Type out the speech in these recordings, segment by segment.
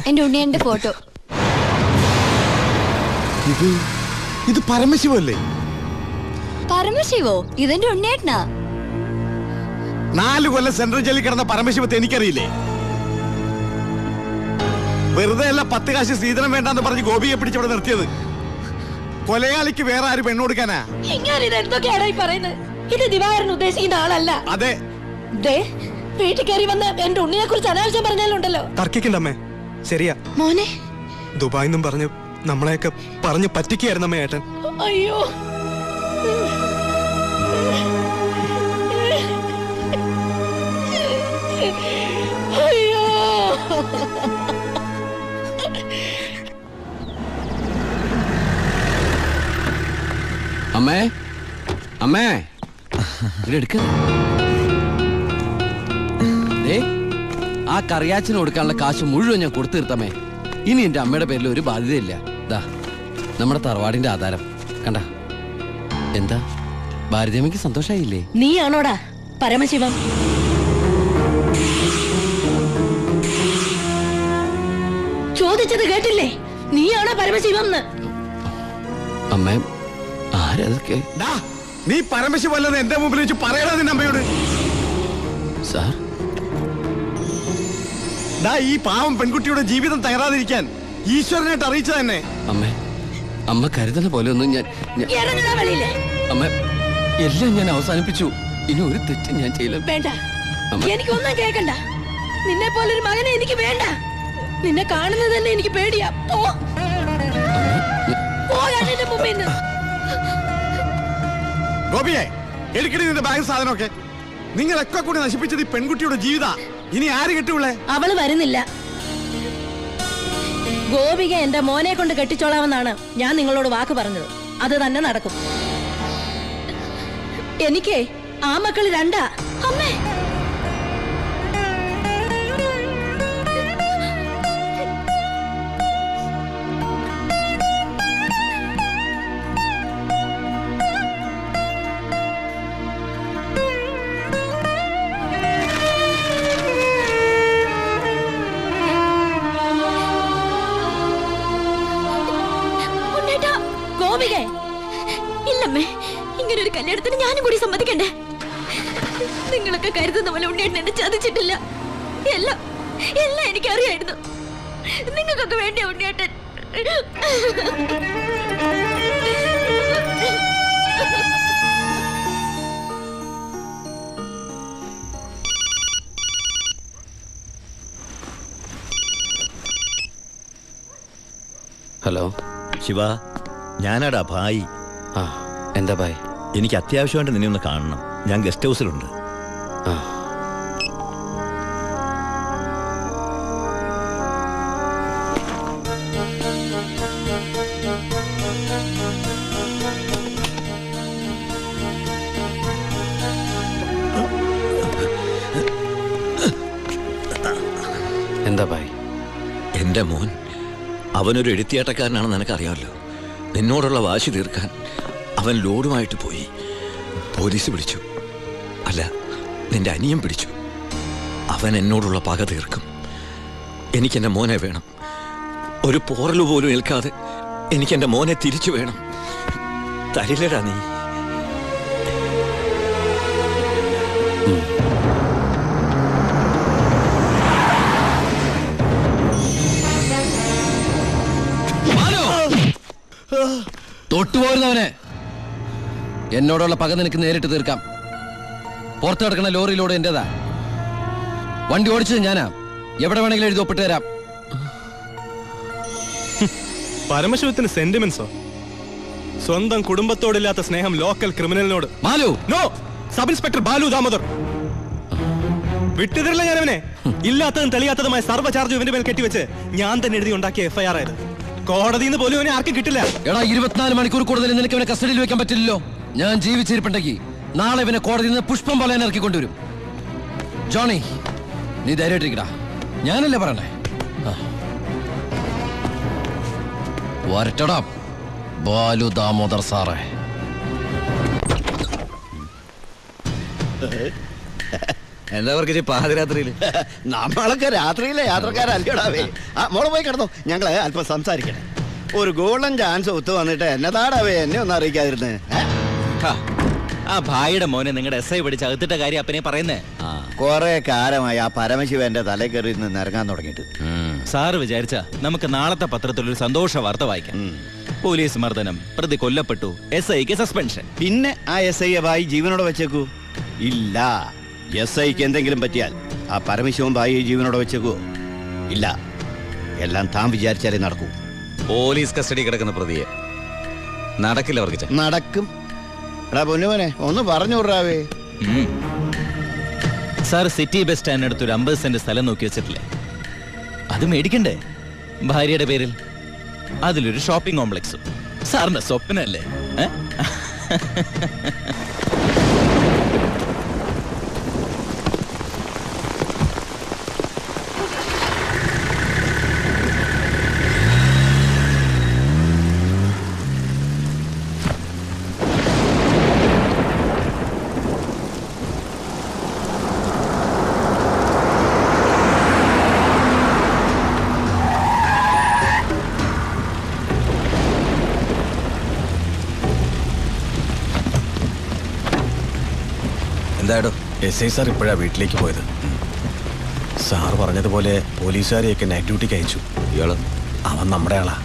എന്റെ ഉണ്ണിയന്റെ ഫോട്ടോ. ഇത് പരമശിവല്ലേ? പരമശിവോ? ഇതെന്റെ ഉണ്ണിയേട്ടനാ. 4 കൊല്ലം സെൻട്രൽ ജയിലിൽ കിടന്ന പരമശിവത്തെ എനിക്കറിയില്ലേ? വെറുതെ അല്ല 10 കാശ് ശ്രീധരൻ വേണ്ടെന്ന് പറഞ്ഞ് ഗോപിയെ പിടിച്ചവിടെ നിർത്തിയത്. കൊലയാളിക്ക് വേറെ ആര് പെണ്ണു കൊടുക്കാനാ? ഇത് ദിവാകരൻ ഉദ്ദേശിക്കുന്ന ആളല്ല. അതെ, വീട്ടിൽ കയറി വന്ന് എന്റെ ഉണ്ണിയെ കുറിച്ച് അനാവശ്യം പറഞ്ഞാലുണ്ടല്ലോ. തർക്കിക്കണ്ടമ്മേ, ശരിയാ. മോനെ ദുബായിന്നും പറഞ്ഞ് നമ്മളെയൊക്കെ പറഞ്ഞു പറ്റിക്കായിരുന്നമ്മേ ഏട്ടൻ. അയ്യോ, അയ്യോ. അമ്മേ, അമ്മേ, എടുക്ക. ആ കറിയാച്ചിന് കൊടുക്കാനുള്ള കാശ് മുഴുവൻ ഞാൻ കൊടുത്തു തീർത്തമ്മേ. ഇനി എന്റെ അമ്മയുടെ പേരിൽ ഒരു ബാധ്യതയില്ല. ദാ നമ്മുടെ തറവാടിന്റെ ആധാരം കണ്ട. എന്താ ഭാരതിയമ്മയ്ക്ക് സന്തോഷായില്ലേ? നീയാണോടാ പരമശിവം? ചോദിച്ചത് കേട്ടില്ലേ? നീയാണോ പരമശിവം? അമ്മേ, ആരതൊക്കെ? നീ പരമശിവല്ലെന്ന് എന്റെ മുമ്പിൽ വെച്ച് പറയണ നിന്റെ അമ്മയോട്. സാർ, ഈ പാവം പെൺകുട്ടിയുടെ ജീവിതം തകരാതിരിക്കാൻ ഈശ്വരനായിട്ട് അറിയിച്ച തന്നെ. അമ്മേ, അമ്മ കരുതുന്ന പോലെ ഒന്നും ഞാൻ അമ്മ എല്ലാം ഞാൻ അവസാനിപ്പിച്ചു. ഇനി ഒരു തെറ്റും ഞാൻ ചെയ്യില്ല. വേണ്ട, എനിക്കൊന്നും കേൾക്കണ്ട. നിന്നെ പോലൊരു മകനെ എനിക്ക് വേണ്ട. നിന്നെ കാണുന്നത് തന്നെ എനിക്ക് പേടിയാ. ഗോപിയെ, എടുക്കടി നിന്റെ ബാഗ് സാധനമൊക്കെ. നിങ്ങളൊക്കെ കൂടി നശിപ്പിച്ചത് ഈ പെൺകുട്ടിയുടെ ജീവിത. ഇനി ആര് കെട്ടുള്ളേ? അവള് വരുന്നില്ല. ഗോപിക എന്റെ മോനെ കൊണ്ട് കെട്ടിച്ചോളാമെന്നാണ് ഞാൻ നിങ്ങളോട് വാക്ക് പറഞ്ഞത്. അത് തന്നെ നടക്കും. എനിക്ക് ആ മക്കള് 2. അമ്മേ, ഇല്ലമ്മേ, ഇങ്ങനൊരു കല്യാണത്തിന് ഞാനും കൂടി സമ്മതിക്കണ്ടേ? നിങ്ങളൊക്കെ കരുതുന്ന പോലെ ഉണ്ണിയേട്ടൻ എന്നെ ചതിച്ചിട്ടില്ല. എല്ലാം എനിക്കറിയായിരുന്നു. നിങ്ങൾക്കൊക്കെ വേണ്ടിയ ഉണ്ണിയേട്ടൻ. ഹലോ ശിവ, ഞാനാടാ ഭായി. എന്താ ഭായ്? എനിക്ക് അത്യാവശ്യമായിട്ട് നിന്നെ ഒന്ന് കാണണം. ഞാൻ ഗസ്റ്റ് ഹൗസിലുണ്ട്. എന്താ ഭായ്? എൻ്റെ മോൻ അവനൊരു എഴുത്തിയാട്ടക്കാരനാണെന്ന് നിനക്കറിയാമല്ലോ. നിന്നോടുള്ള വാശി തീർക്കാൻ അവൻ ലോഡുമായിട്ട് പോയി. പോലീസ് പിടിച്ചു. അല്ല, നിന്റെ അനിയൻ പിടിച്ചു. അവൻ എന്നോടുള്ള പക തീർക്കും. എനിക്കെൻ്റെ മോനെ വേണം. ഒരു പോറല് പോലും ഏൽക്കാതെ എനിക്കെൻ്റെ മോനെ തിരിച്ചു വേണം. തരില്ലടാ നീ. തൊട്ടുപോരുന്നവനെ, എന്നോടുള്ള പക നിനക്ക് നേരിട്ട് തീർക്കാം. പുറത്തു കിടക്കുന്ന ലോറിയിലൂടെ എന്റേതാ. വണ്ടി ഓടിച്ചത് ഞാനാ. എവിടെ വേണമെങ്കിലും എഴുതി ഒപ്പിട്ട് തരാം. പരമശിവത്തിന് സെന്റിമെന്റ്സോ? സ്വന്തം കുടുംബത്തോടില്ലാത്ത സ്നേഹം ലോക്കൽ ക്രിമിനലിനോട്. Malu, no. Sub inspector Balu Damodar. വിട്ടുതരില്ല ഞാനവനെ. ഇല്ലാത്തതും തെളിയാത്തതുമായ സർവ്വ ചാർജ് ഇവന്റെ മേൽ കെട്ടിവെച്ച് ഞാൻ തന്നെ എഴുതി ഉണ്ടാക്കിയ FIR ആയത്. കോടതിയിൽ നിന്ന് പോലും അവനെ ആർക്കും കിട്ടില്ല. എടാ, 24 മണിക്കൂർ കൂടുതൽ നിനക്ക് അവനെ കസ്റ്റഡിയിൽ വെക്കാൻ പറ്റില്ലല്ലോ. ഞാൻ ജീവിച്ചിരിപ്പുണ്ടെങ്കിൽ നാളെ ഇവനെ കോടതിയിൽ നിന്ന് പുഷ്പം പോലെ ഇറക്കിക്കൊണ്ടുവരും. ജോണി, നീ ധൈര്യമായിട്ടിരിക്കടാ. ഞാനല്ലേ പറയണേ. വരട്ടടാ ബാലു ദാമോദർ സാറേ. എന്താ അവർക്ക് പാതിരാത്രിയിൽ? നമ്മളൊക്കെ രാത്രിയിലെ യാത്രക്കാരല്ലേടാവേ. ആ മോളെ പോയി കിടന്നോ, ഞങ്ങള് അല്പം സംസാരിക്കണേ. ഒരു ഗോൾഡൻ ചാൻസ് ഒത്തു വന്നിട്ട് എന്നതാടാവേ എന്നെ ഒന്നും അറിയിക്കാതിരുന്നേ. ആ ഭായിയുടെ മോനെ നിങ്ങളുടെ SI പഠിച്ച് അകത്തിട്ട കാര്യം അപ്പനെ പറയുന്നേ. കൊറേ കാലമായി ആ പരമശിവന്റെ തലേ കയറി നിന്ന് ഇറങ്ങാൻ തുടങ്ങിയിട്ട്. സാറ് വിചാരിച്ച നമുക്ക് നാളത്തെ പത്രത്തിൽ ഒരു സന്തോഷ വാർത്ത വായിക്കാം. പോലീസ് മർദ്ദനം, പ്രതി കൊല്ലപ്പെട്ടു, SIക്ക് സസ്പെൻഷൻ. പിന്നെ ആ SI ഭായി ജീവനോടെ വെച്ചേക്കൂ? ഇല്ല. SIക്ക് എന്തെങ്കിലും പറ്റിയാൽ ആ പരമശിവൻ ഭായി ജീവനോടെ വെച്ചേക്കൂ? ഇല്ല. എല്ലാം താൻ വിചാരിച്ചാലേ നടക്കൂ. പോലീസ് കസ്റ്റഡി കിടക്കുന്ന പ്രതിയെ നടക്കില്ല അവർക്ക്. നടക്കും. എടാ പൊന്നുമോനെ, ഒന്ന് പറഞ്ഞു വിടാവേ. സാർ സിറ്റി ബസ് സ്റ്റാൻഡിനടുത്ത് ഒരു 50 സെന്റ് സ്ഥലം നോക്കി വെച്ചിട്ടില്ലേ? അത് മേടിക്കണ്ടേ ഭാര്യയുടെ പേരിൽ? അതിലൊരു ഷോപ്പിംഗ് കോംപ്ലക്സും. സാറിന്റെ സ്വപ്നല്ലേ? എന്താടോ? SI സാർ ഇപ്പോഴാ വീട്ടിലേക്ക് പോയത്. സാർ പറഞ്ഞതുപോലെ പോലീസുകാരെയൊക്കെ നൈറ്റ് ഡ്യൂട്ടിക്ക് അയച്ചു. ഇയാള് അവൻ നമ്മുടെ ആളാ.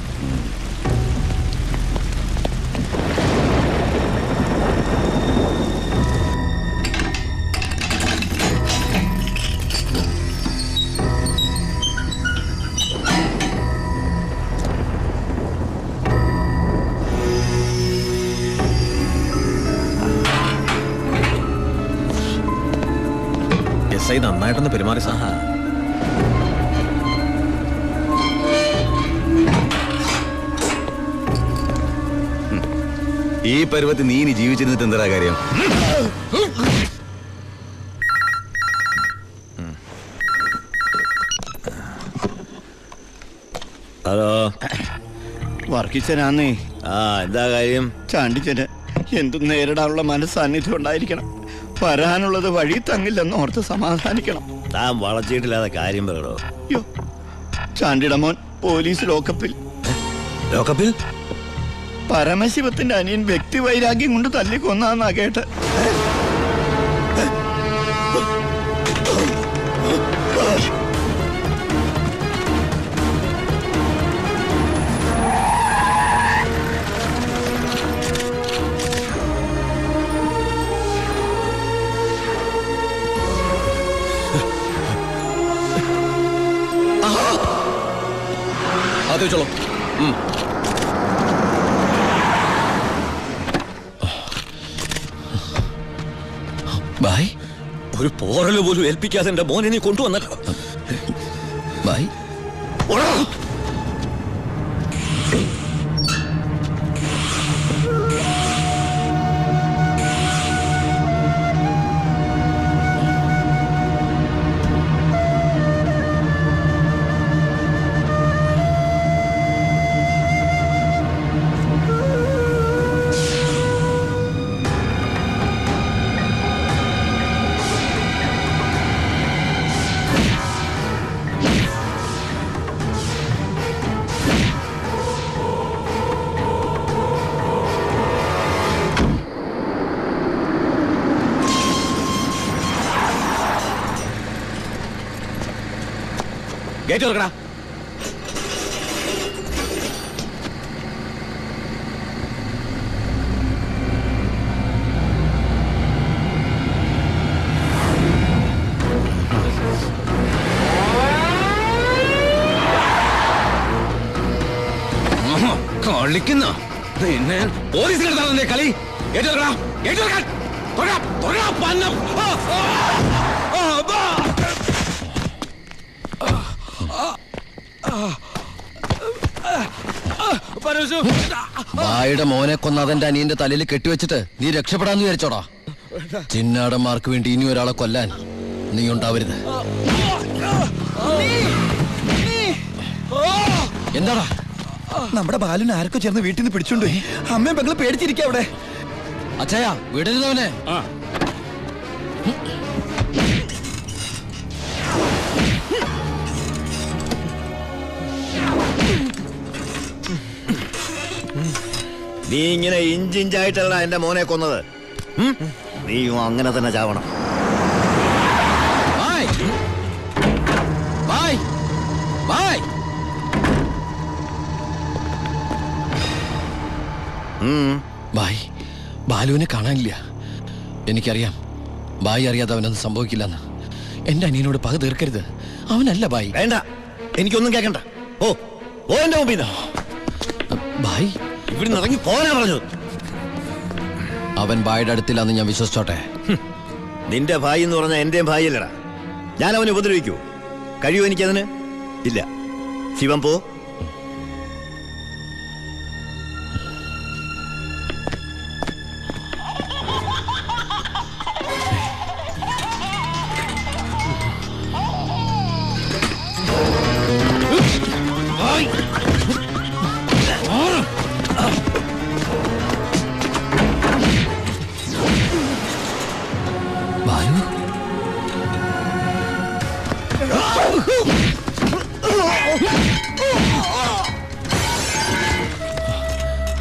SI നന്നായിട്ടൊന്ന് പെരുമാറി സാർ. ഈ പരുവത്തിൽ നീ ഇനി ജീവിച്ചിരുന്നിട്ട് എന്താ കാര്യം? ഹലോ, വർക്കിച്ചനാന്നേ. എന്താ കാര്യം? ചാണ്ടിച്ചന് എന്തും നേരിടാനുള്ള മനസ്സാന്നിധ്യം ഉണ്ടായിരിക്കണം. വരാനുള്ളത് വഴി തങ്ങില്ലെന്ന് ഓർത്ത് സമാധാനിക്കണം. താൻ വളച്ചിട്ടില്ലാതെ കാര്യം പറയണോ? അയ്യോ, ചാണ്ടിയുടെ മോൻ പോലീസ് ലോക്കപ്പിൽ. ലോക്കപ്പിൽ? പരമശിവത്തിന്റെ അനിയൻ വ്യക്തി വൈരാഗ്യം കൊണ്ട് തല്ലിക്കൊന്നാന്നാ കേട്ട്. അത് വെച്ചോളൂ. ബായ്, ഒരു പോറല് പോലും ഏൽപ്പിക്കാതെ എന്റെ മോനെ നീ കൊണ്ടുവന്നല്ലോ. ബായ്. ഗേറ്റ് തുറക്കടാ. കളിക്കുന്ന പിന്നെ പോലീസിലെടുത്താ കളി. ഏറ്റെടുക്കടാ, ഏറ്റെടുക്കാൻ. ബായുടെ മോനെ കൊന്ന അതെന്റെ അനിയന്റെ തലയിൽ കെട്ടിവെച്ചിട്ട് നീ രക്ഷപ്പെടാന്ന് വിചാരിച്ചോടാ? ചിന്നാടന്മാർക്ക് വേണ്ടി ഇനി ഒരാളെ കൊല്ലാൻ നീ ഉണ്ടാവരുത്. എന്താടാ? നമ്മുടെ ബാലുവിനെ ആർക്കോ ചേർന്ന് വീട്ടിൽ നിന്ന് പിടിച്ചോണ്ടോയി. അമ്മയും പെങ്ങള് പേടിച്ചിരിക്കുക അവിടെ. അച്ഛയാ, വിടരുതവനെ. നീ ഇങ്ങനെ ഇഞ്ചിഞ്ചായിട്ടല്ല എന്റെ മോനെ കൊന്നത്. നീയും അങ്ങനെ തന്നെ ചാവണം. ബായ് ബായ് ബായ്. ബായ്, ബാലുവിനെ കാണാനില്ല. എനിക്കറിയാം ബായി അറിയാതെ അവനൊന്നും സംഭവിക്കില്ലെന്ന്. എന്റെ അനിയനോട് പക തീർക്കരുത്. അവനല്ല ബായി. വേണ്ട, എനിക്കൊന്നും കേൾക്കണ്ട. ഓ ഓ എന്റെ മുമ്പിൽ ബായി, ഇവിടുന്ന് ഇറങ്ങി പോകാനാ പറഞ്ഞത്. അവൻ ബായിയുടെ അടുത്തില്ലാന്ന് ഞാൻ വിശ്വസിച്ചോട്ടെ? നിന്റെ ഭായി എന്ന് പറഞ്ഞാൽ എന്റെയും ഭായിയല്ലടാ. ഞാൻ അവനെ ഉപദ്രവിക്കൂ? കഴിയോ എനിക്കതിന്? ഇല്ല. ശിവൻ പോ.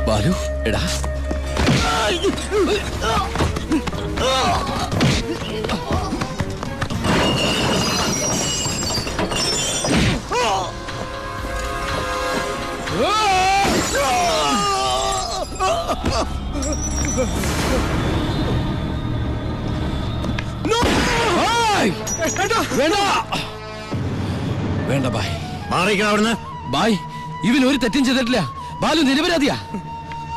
ബാലു, എടാ വേണ്ട ബായ്, മാറിക്കണം അവിടുന്ന്. ബായ്, ഇവൻ ഒരു തെറ്റും ചെയ്തിട്ടില്ല. ബാലു നിരപരാധിയാ.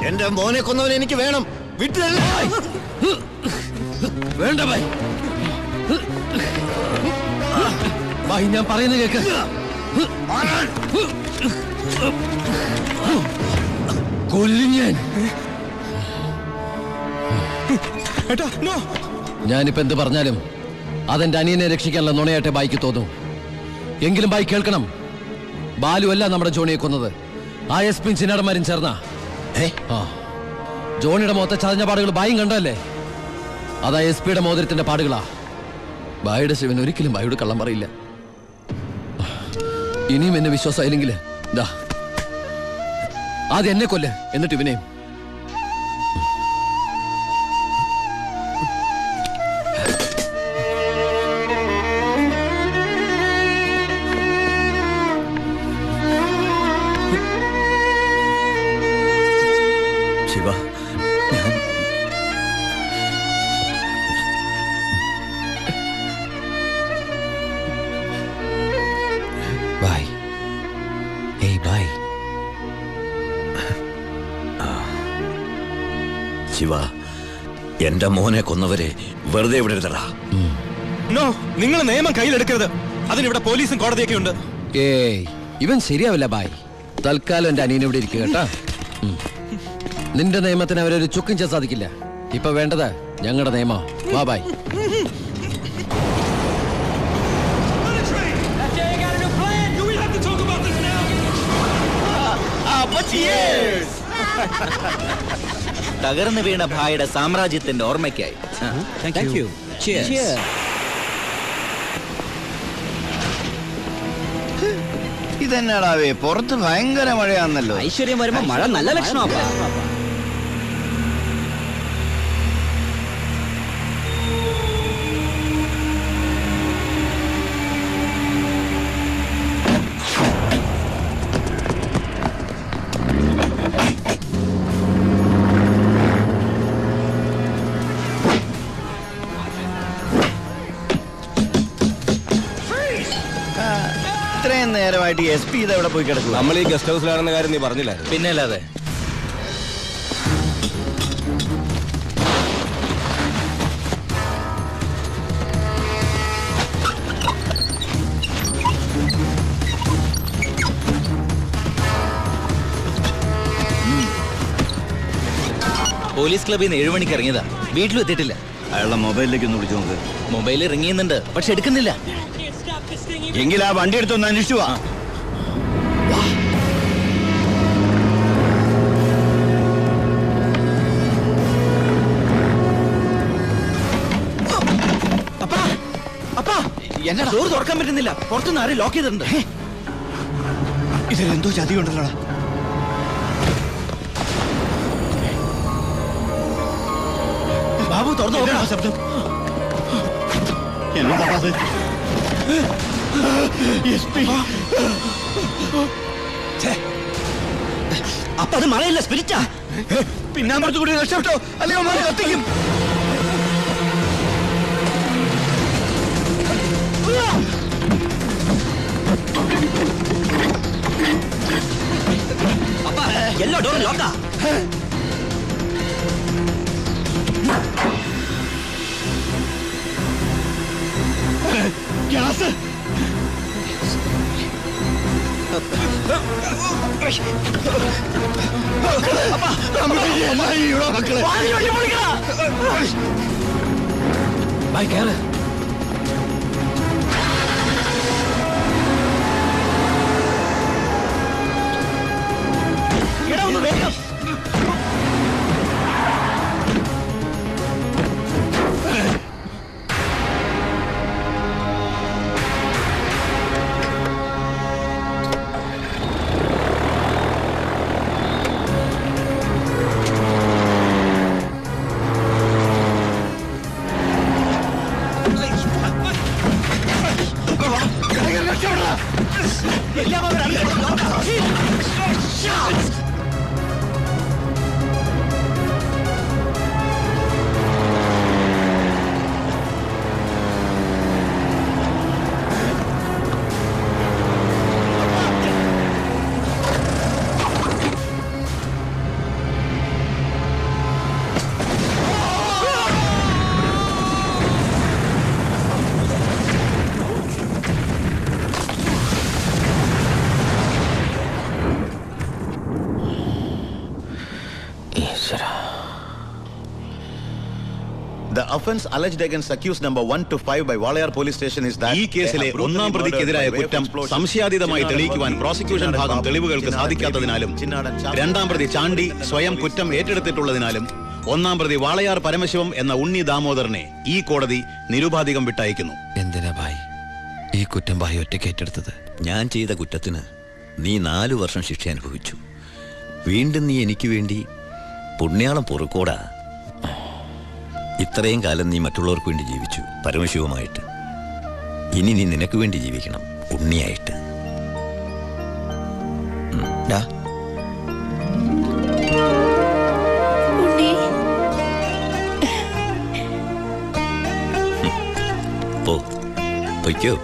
എന്റെ മോനെ കൊന്നവനെ എനിക്ക് വേണം. വിട്ടില്ല. വേണ്ട ബായ്. ബായ്, ഞാൻ പറയുന്നത് കേക്ക്. കൊല്ലും ഞാൻ. ഞാനിപ്പോ എന്ത് പറഞ്ഞാലും അതെന്റെ അനിയനെ രക്ഷിക്കാനുള്ള നുണയായിട്ടെ ബായിക്ക് തോന്നും. എങ്കിലും ബായി കേൾക്കണം, ബാലു അല്ല നമ്മുടെ ജോണിയെ കൊന്നത്. ആ എസ് പി ചിന്നാടന്മാരും ചേർന്ന. ജോണിയുടെ മുഖത്തെ ചതഞ്ഞ പാടുകൾ ബായും കണ്ടല്ലേ? അതാ എസ് പിയുടെ മോതിരത്തിന്റെ പാടുകളാ. ബായിയുടെ ശിവൻ ഒരിക്കലും ബായിയോട് കള്ളം പറയില്ല. ഇനിയും എന്നെ വിശ്വാസമായില്ലെങ്കിൽ ദാ ആദ്യം എന്നെ കൊല്ല്, എന്നിട്ട് ഇവനെയും. ശിവ, ഞാൻ ബായ്. ഏയ് ബായ്. ശിവ, എന്റെ മോനെ കൊന്നവരെ വെറുതെ വിടരുതടാ. നോ, നിങ്ങൾ നിയമം കയ്യിലെടുക്കരുത്. അതിനിവിടെ പോലീസും കോടതിയൊക്കെ ഉണ്ട്. ഏയ്, ഇവൻ ശരിയാവില്ല ബായ്. തൽക്കാലം എന്റെ അനിയനെ ഇവിടെ ഇരിക്കുക കേട്ടാ. നിന്റെ നിയമത്തിന് അവരൊരു ചുക്കും ചെയ്യാൻ സാധിക്കില്ല. ഇപ്പൊ വേണ്ടത് ഞങ്ങളുടെ നിയമം. വാ ബായ്. തകർന്നു വീണ ഭായിയുടെ സാമ്രാജ്യത്തിന്റെ ഓർമ്മയ്ക്കായി. ഇതെന്നാടാവേ, പുറത്ത് ഭയങ്കര മഴയാന്നല്ലോ. ഐശ്വര്യം വരുമ്പോ മഴ നല്ല ലക്ഷണമാ. ഇത്രയും നേരമായിട്ട് എസ് പി ഇതെവിടെ പോയി കിടക്കുക? നമ്മൾ ഈ ഗസ്റ്റ് ഹൗസിലാണെന്ന കാര്യം നീ പറഞ്ഞില്ലായിരുന്നു? പിന്നെ അല്ലാതെ. പോലീസ് ക്ലബിൽ നിന്ന് 7 മണിക്ക് ഇറങ്ങിയതാ. വീട്ടിലും എത്തിയിട്ടില്ല. അയാളുടെ മൊബൈലിലേക്ക് ഒന്ന് വിളിച്ചു നോക്ക്. മൊബൈലിൽ റിങ് ചെയ്യുന്നുണ്ട്, പക്ഷെ എടുക്കുന്നില്ല. എങ്കിൽ ആ വണ്ടി എടുത്തൊന്ന് അന്വേഷിച്ചു വാ. എന്നാ ഡോർ തുറക്കാൻ പറ്റുന്നില്ല? പുറത്തുനിന്ന് ആരും ലോക്ക് ചെയ്തിട്ടുണ്ട്. ഇതിലെന്തോ ചതി ഉണ്ടല്ലോടാ. ബാബു തുറന്നു നോക്കണം ശബ്ദം. എന്താ അത്? അപ്പൊ അത് മഴയില്ല, സ്പിരിറ്റാ. പിന്നാമ്പുറത്ത് കൂടി രക്ഷപ്പെട്ടോ, അല്ലെങ്കിൽ അവന്മാര് കത്തിക്കും. അപ്പ എല്ലാ ഡോറും ലോക്കാ. ഗ്യാസ്. ബൈ കേറ്. എടാ ഒന്ന് വേഗം. എല്ലാം അവരാണ്. The offense alleged against accused number 1 to 5 by Walayar police station is that ഈ കേസിലെ ഒന്നാം പ്രതിക്കെതിരായ കുറ്റം സംശയാതീതമായി തെളിയിക്കുവാൻ പ്രോസിക്യൂഷൻ ഭാഗം തെളിവുകൾക്ക് സാധിക്കാത്തതിനാലും രണ്ടാം പ്രതി ചാണ്ടി സ്വയം കുറ്റം ഏറ്റെടുത്തിട്ടുള്ളതിനാലും ഒന്നാം പ്രതി വാളയാർ പരമശിവം എന്ന ഉണ്ണി ദാമോദരനെ ഈ കോടതി നിരുപാധികം വിട്ടയക്കുന്നു. എന്തിനാ ഭായ് ഈ കുറ്റം ഭായ് ഒറ്റയ്ക്ക് ഏറ്റെടുത്തത്? ഞാൻ ചെയ്ത കുറ്റത്തിന് നീ 4 വർഷം ശിക്ഷ അനുഭവിച്ചു. വീണ്ടും നീ എനിക്ക് വേണ്ടി പുണ്യാളം പൊറുക്കോടാ. ഇത്രയും കാലം നീ മറ്റുള്ളവർക്ക് വേണ്ടി ജീവിച്ചു പരമശിവമായിട്ട്. ഇനി നീ നിനക്ക് വേണ്ടി ജീവിക്കണം ഉണ്ണിയായിട്ട്. പൊയ്ക്കോ.